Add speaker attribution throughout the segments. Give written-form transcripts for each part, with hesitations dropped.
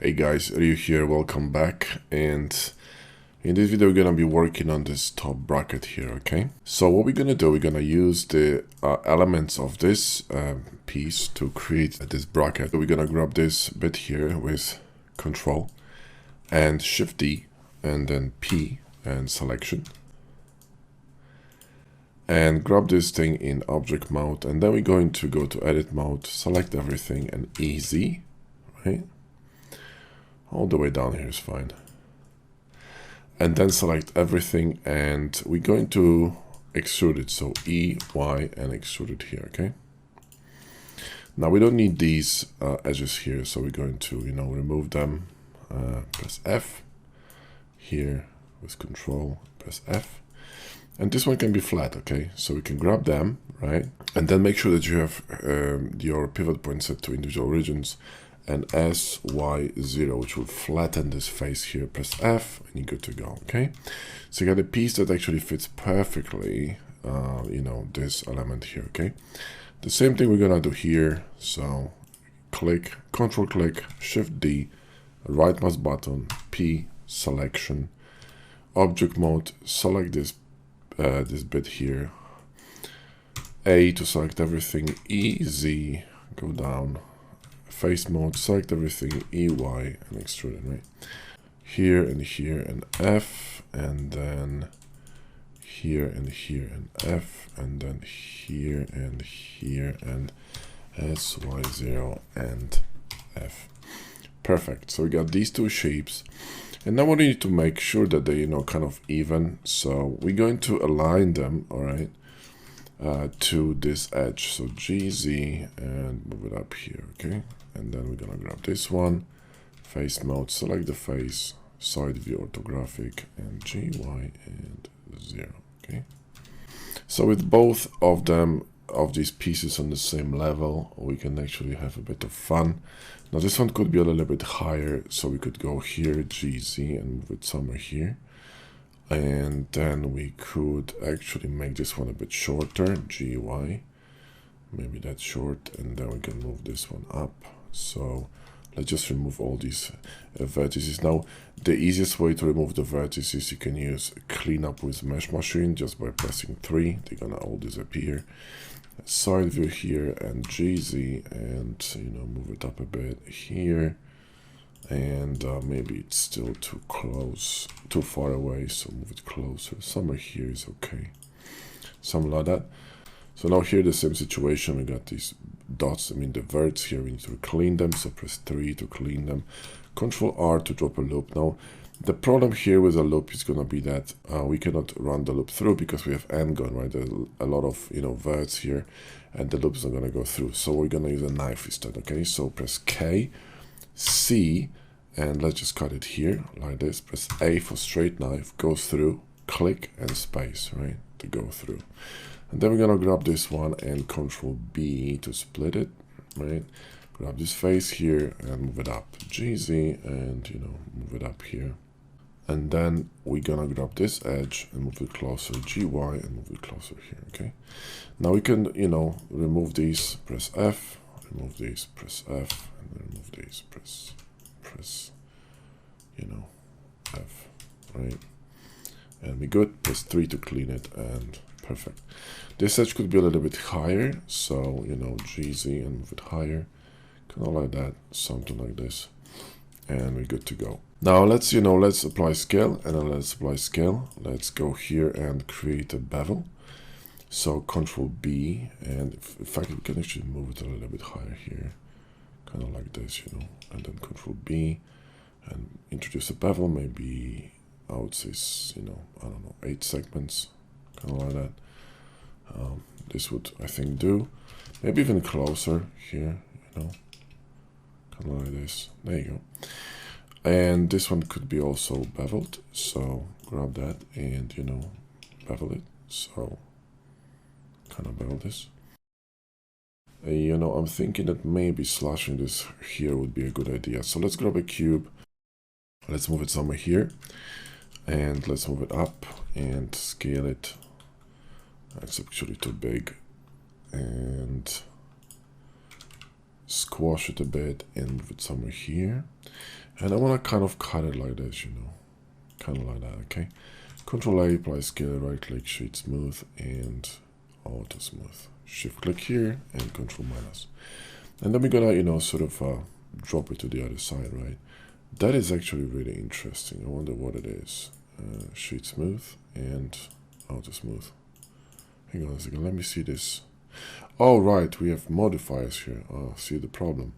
Speaker 1: Hey guys, Ryu here, welcome back, and in this video we're gonna be working on this top bracket here, okay? So what we're gonna do, we're gonna use the elements of this piece to create this bracket. We're gonna grab this bit here with Control and Shift D and then P and Selection. And grab this thing in object mode, and then we're going to go to edit mode, select everything and easy, right? All the way down here is fine. And then select everything and we're going to extrude it. So E, Y, and extrude it here, okay? Now we don't need these edges here, so we're going to, remove them. Press F here with Control, press F. And this one can be flat, okay? So we can grab them, right? And then make sure that you have your pivot point set to individual origins and S, Y, 0, which will flatten this face here. Press F and you're good to go, okay? So you got a piece that actually fits perfectly, this element here, okay? The same thing we're gonna do here. So click, Control click, Shift D, right mouse button, P, selection, object mode, select this bit here, A to select everything, E, Z, go down, face mode, select everything, EY, and extrude it, right? Here and F, and then here and F, and then here and SY0 and F. Perfect. So we got these two shapes. And now we need to make sure that they, kind of even. So we're going to align them, all right, to this edge. So GZ and move it up here, okay? And then we're gonna grab this one, face mode, select the face, side view orthographic, and GY and 0, okay? So with both of them, of these pieces on the same level, we can actually have a bit of fun. Now this one could be a little bit higher, so we could go here, GZ, and move it somewhere here. And then we could actually make this one a bit shorter, GY. Maybe that's short, and then we can move this one up. So let's just remove all these vertices. Now, the easiest way to remove the vertices, you can use clean up with mesh machine just by pressing 3. They're gonna all disappear. Side view here and GZ, and move it up a bit here. And maybe it's still too close, too far away, so move it closer. Somewhere here is okay. Something like that. So now here the same situation, we got these dots, the verts here, we need to clean them, so press 3 to clean them. Control R to drop a loop. Now, the problem here with a loop is going to be that we cannot run the loop through because we have end gun, right? There's a lot of, verts here, and the loop is not going to go through. So we're going to use a knife instead, okay? So press K, C, and let's just cut it here, like this. Press A for straight knife, go through, click, and space, right, to go through. And then we're gonna grab this one and Control B to split it, right? Grab this face here and move it up, GZ, and move it up here. And then we're gonna grab this edge and move it closer, GY, and move it closer here, okay? Now we can, remove these, press F, remove these, press F, and then remove these, press, F, right? And we're good, press 3 to clean it, and perfect. This edge could be a little bit higher, so GZ and move it higher, kind of like that, something like this, and we're good to go. Now let's let's apply scale, and then let's apply scale. Let's go here and create a bevel. So Control B, and in fact we can actually move it a little bit higher here, kind of like this, and then Control B, and introduce a bevel, maybe I would say, I don't know, 8 segments, kind of like that. This would, I think, do. Maybe even closer here, kind of like this. There you go. And this one could be also beveled, so grab that and, bevel it. So, kind of bevel this. I'm thinking that maybe slashing this here would be a good idea. So let's grab a cube. Let's move it somewhere here. And let's move it up and scale it. It's actually too big. And squash it a bit and move it somewhere here. And I want to kind of cut it like this, you know, kind of like that, okay? Control A, apply scale, right click, shade smooth, and auto smooth. Shift click here and control minus. And then we're gonna, you know, sort of drop it to the other side, right? That is actually really interesting. I wonder what it is. Shade smooth and auto smooth. Hang on a second, let me see this. Oh, right, we have modifiers here. Oh, see the problem.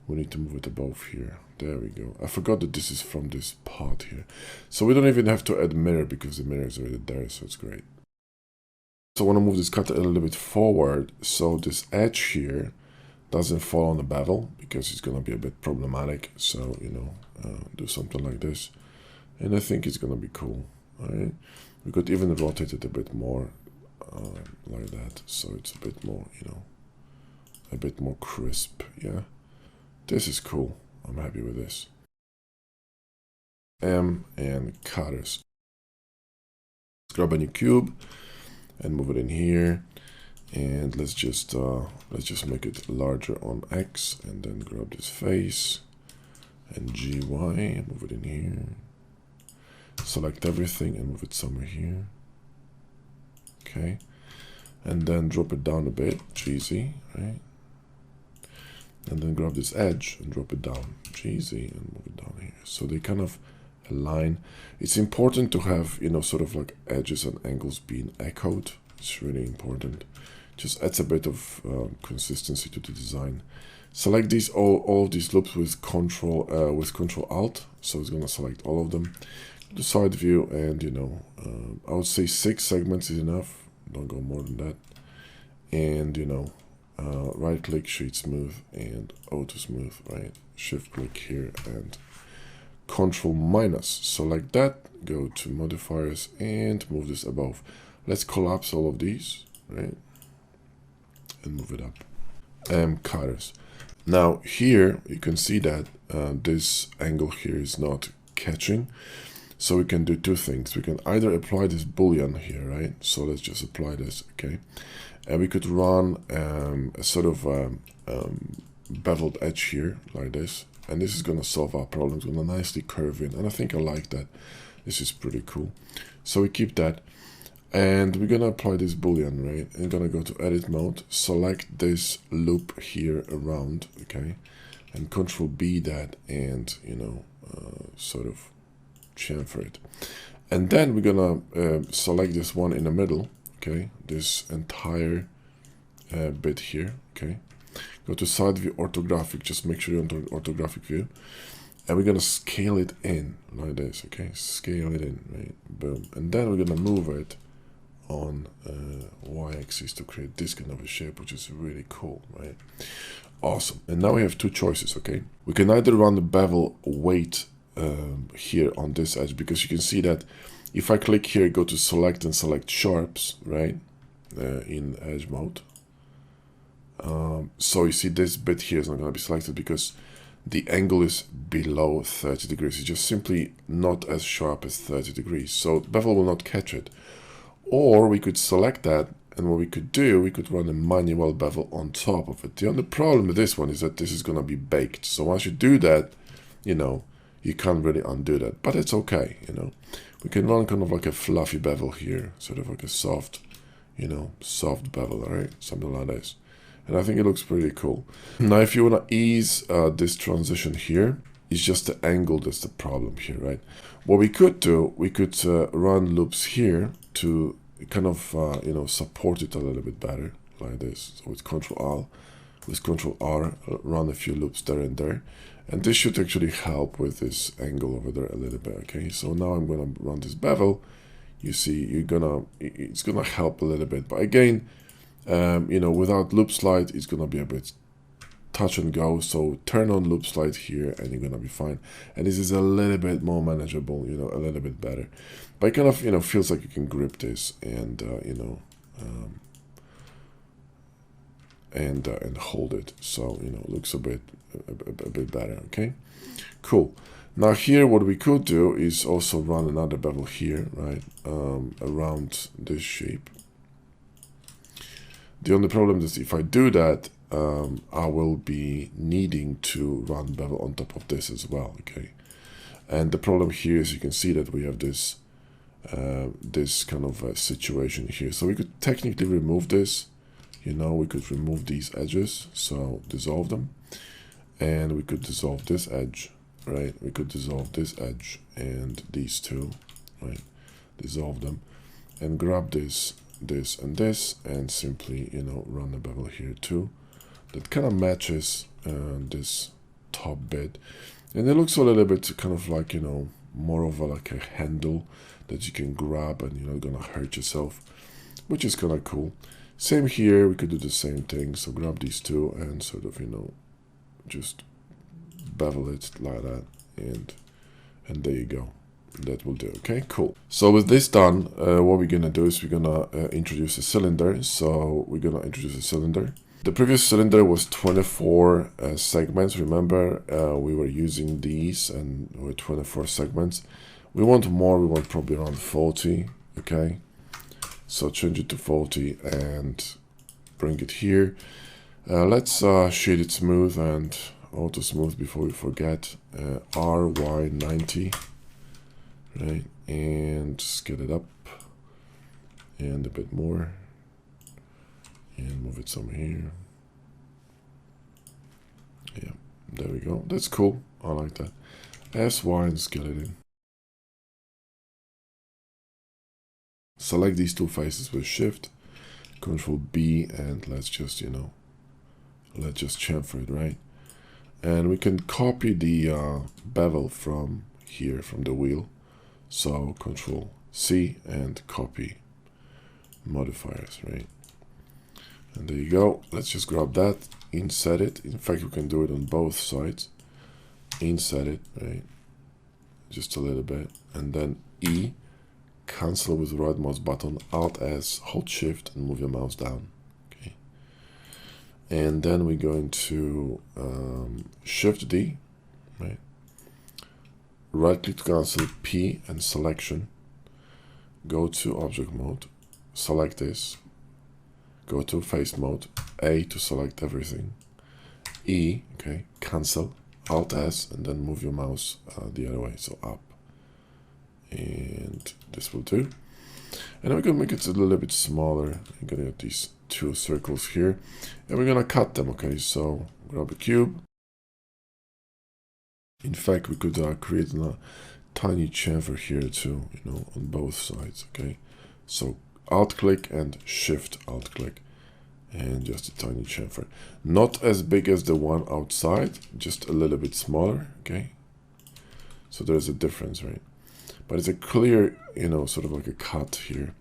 Speaker 1: We need to move it above here. There we go. I forgot that this is from this part here. So we don't even have to add mirror because the mirror is already there, so it's great. So I want to move this cutter a little bit forward so this edge here doesn't fall on the bevel because it's going to be a bit problematic. So, you know, do something like this. And I think it's going to be cool. All right. We could even rotate it a bit more like that. So it's a bit more, you know, a bit more crisp. Yeah. This is cool. I'm happy with this. M and cutters. Let's grab a new cube and move it in here. And let's just make it larger on X, and then grab this face and GY, move it in here. Select everything and move it somewhere here. Okay, and then drop it down a bit, GZ, right? And then grab this edge and drop it down, GZ, and move it down here. So they kind of align. It's important to have, you know, sort of like edges and angles being echoed. It's really important. Just adds a bit of consistency to the design. Select these all of these loops with Control Alt. So it's gonna select all of them. The side view, and you know, I would say 6 segments is enough. Don't go more than that. And you know, right click, shade smooth, and auto smooth. Right, shift click here and Control minus. Select that. Go to modifiers and move this above. Let's collapse all of these. Right. And move it up. Cutters. Now here you can see that this angle here is not catching, so we can do 2 things. We can either apply this boolean here, right? So let's just apply this, okay? And we could run a sort of beveled edge here like this, and this is going to solve our problem. It's going to nicely curve in, and I think I like that. This is pretty cool. So we keep that. And we're going to apply this boolean, right? And going to go to edit mode, select this loop here around, okay? And Control B that, and, you know, sort of chamfer it. And then we're going to select this one in the middle, okay? This entire bit here, okay? Go to side view orthographic, just make sure you're on orthographic view. And we're going to scale it in like this, okay? Scale it in, right? Boom. And then we're going to move it on y-axis to create this kind of a shape, which is really cool, right? Awesome. And now we have 2 choices, okay? We can either run the bevel weight here on this edge, because you can see that if I click here, go to select and select sharps, right? In edge mode. So you see this bit here is not going to be selected because the angle is below 30 degrees. It's just simply not as sharp as 30 degrees. So the bevel will not catch it. Or we could select that, and what we could do, we could run a manual bevel on top of it. The only problem with this one is that this is going to be baked. So once you do that, you know, you can't really undo that. But it's okay, you know. We can run kind of like a fluffy bevel here, sort of like a soft, you know, soft bevel, all right? Something like this. And I think it looks pretty cool. Now, if you want to ease this transition here, it's just the angle that's the problem here, right? What we could do, we could run loops here to kind of, you know, support it a little bit better, like this. So with Control R, run a few loops there and there. And this should actually help with this angle over there a little bit, okay? So now I'm going to run this bevel. You see, it's going to help a little bit. But again, you know, without loop slide, it's going to be a bit touch and go. So turn on loop slide here and you're going to be fine. And this is a little bit more manageable, you know, a little bit better. But it kind of, you know, feels like you can grip this and, you know, and hold it. So, you know, it looks a bit better, okay? Cool. Now here, what we could do is also run another bevel here, right, around this shape. The only problem is if I do that, I will be needing to run bevel on top of this as well, okay? And the problem here is you can see that we have this this kind of situation here. So we could technically remove this, you know, we could remove these edges, so dissolve them, and we could dissolve this edge, right? We could dissolve this edge and these two, right? Dissolve them and grab this, this and this, and simply, you know, run a bevel here too. That kind of matches this top bit, and it looks a little bit kind of like, you know, more of a, like a handle that you can grab and you're not gonna hurt yourself, which is kind of cool. Same here, we could do the same thing. So grab these two and sort of, you know, just bevel it like that, and there you go. That will do. Okay, cool. So with this done, what we're gonna do is we're gonna introduce a cylinder. So we're gonna introduce a cylinder. The previous cylinder was 24 segments. Remember, we were using these and with 24 segments. We want more, we want probably around 40, okay? So change it to 40 and bring it here. Let's shade it smooth and auto smooth before we forget. RY90, right? And just get it up and a bit more. And move it somewhere here. Yeah, there we go. That's cool. I like that. SY and scale it in. Select these two faces with Shift, Control B, and let's just, you know, let's just chamfer it, right? And we can copy the bevel from here, from the wheel. So Control C and copy modifiers, right? And there you go. Let's just grab that, inset it. In fact, we can do it on both sides. Inset it, right? Just a little bit. And then E, cancel with the right mouse button, Alt S, hold Shift, and move your mouse down. Okay. And then we're going to Shift D, right? Right click to cancel, P and selection. Go to object mode, select this. Go to face mode, A to select everything, E, okay, cancel, Alt S, and then move your mouse the other way, so up. And this will do. And we're gonna make it a little bit smaller. I'm gonna get these two circles here, and we're gonna cut them, okay? So grab a cube. In fact, we could create a tiny chamfer here too, you know, on both sides, okay? So Alt click and Shift Alt click, and just a tiny chamfer. Not as big as the one outside, just a little bit smaller, okay? So there's a difference, right? But it's a clear, you know, sort of like a cut here,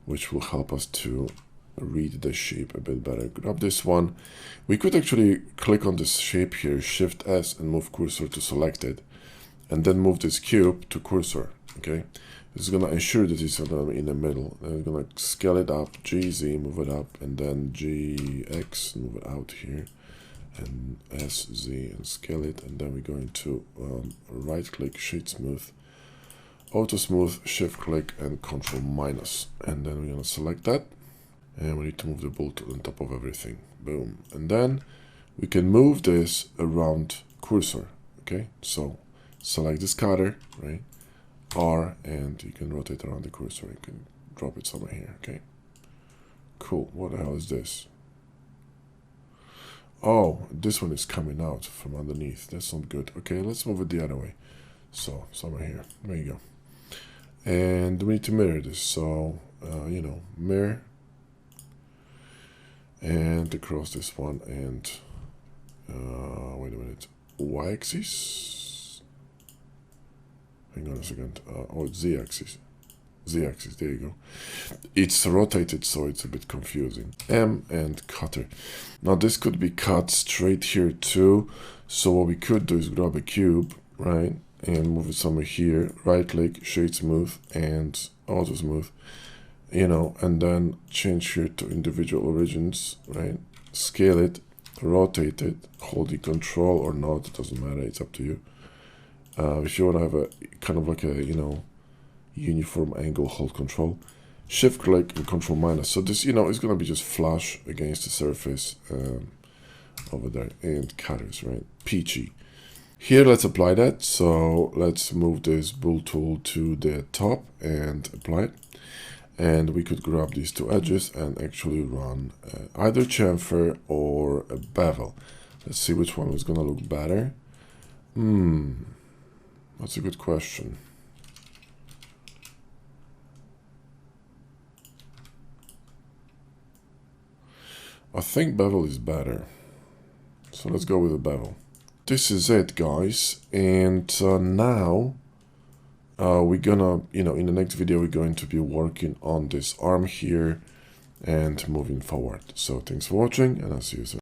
Speaker 1: which will help us to read the shape a bit better. Grab this one. We could actually click on this shape here, Shift S, and move cursor to selected, and then move this cube to cursor, okay? This is going to ensure that it's in the middle. And we're going to scale it up, GZ, move it up, and then GX, move it out here, and SZ, and scale it. And then we're going to right-click, Shade Smooth, Auto Smooth, Shift-click, and Control minus. And then we're going to select that, and we need to move the bolt on top of everything. Boom. And then we can move this around cursor, okay? So select this cutter, right? R, and you can rotate around the cursor. You can drop it somewhere here, okay? Cool. What the hell is this? Oh, this one is coming out from underneath. That's not good. Okay, let's move it the other way. So, somewhere here. There you go. And we need to mirror this. So, you know, mirror. And across this one. And, wait a minute. Y-axis. Hang on a second. Oh, it's Z-axis. Z-axis, there you go. It's rotated, so it's a bit confusing. M and cutter. Now this could be cut straight here too. So what we could do is grab a cube, right? And move it somewhere here. Right click, Shade Smooth, and Auto Smooth. You know, and then change here to individual origins, right? Scale it, rotate it, hold the control or not, it doesn't matter, it's up to you. If you want to have a kind of like a, you know, uniform angle, hold control, Shift click and Control minus. So this, you know, is going to be just flush against the surface over there. And cutters, right? Peachy. Here, let's apply that. So let's move this bool tool to the top and apply it. And we could grab these two edges and actually run either chamfer or a bevel. Let's see which one is going to look better. That's a good question. I think bevel is better. So let's go with a bevel. This is it, guys. And now we're gonna, in the next video, we're going to be working on this arm here and moving forward. So thanks for watching, and I'll see you soon.